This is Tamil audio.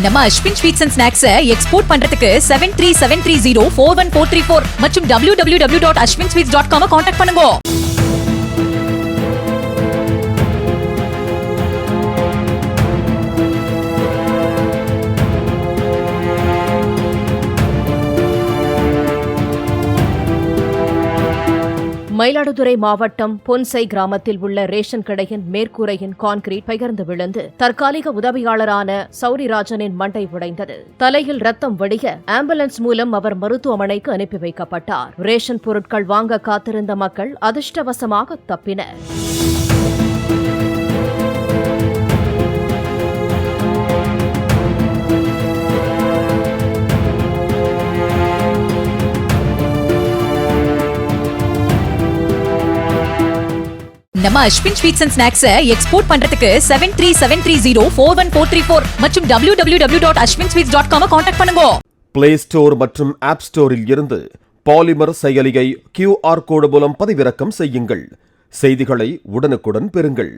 நம்ம Ashwin sweets and snacks export பண்றதுக்கு 7373041434 மற்றும் www.ashwinsweets.com கான்டாக்ட் பண்ணுங்க. மயிலாடுதுறை மாவட்டம் பொன்சை கிராமத்தில் உள்ள ரேஷன் கடையின் மேற்கூரையின் கான்கிரீட் பெயர்ந்து விழுந்து தற்காலிக உதவியாளரான சௌரிராஜனின் மண்டை உடைந்தது. தலையில் ரத்தம் வடிய ஆம்புலன்ஸ் மூலம் அவர் மருத்துவமனைக்கு அனுப்பி வைக்கப்பட்டார். ரேஷன் பொருட்கள் வாங்க காத்திருந்த மக்கள் அதிர்ஷ்டவசமாக தப்பினர். நம்ம Ashwin sweets and snacks export பண்றதுக்கு 7373041434 மற்றும் www.ashwinsweets.com கான்டாக்ட் பண்ணுங்க. பிளே ஸ்டோர் மற்றும் ஆப் ஸ்டோரில் இருந்து பாலிமர் செயலியை QR கோடு மூலம் பதிவிறக்கம் செய்யுங்கள். செய்திகளை உடனுக்குடன் பெறுங்கள்.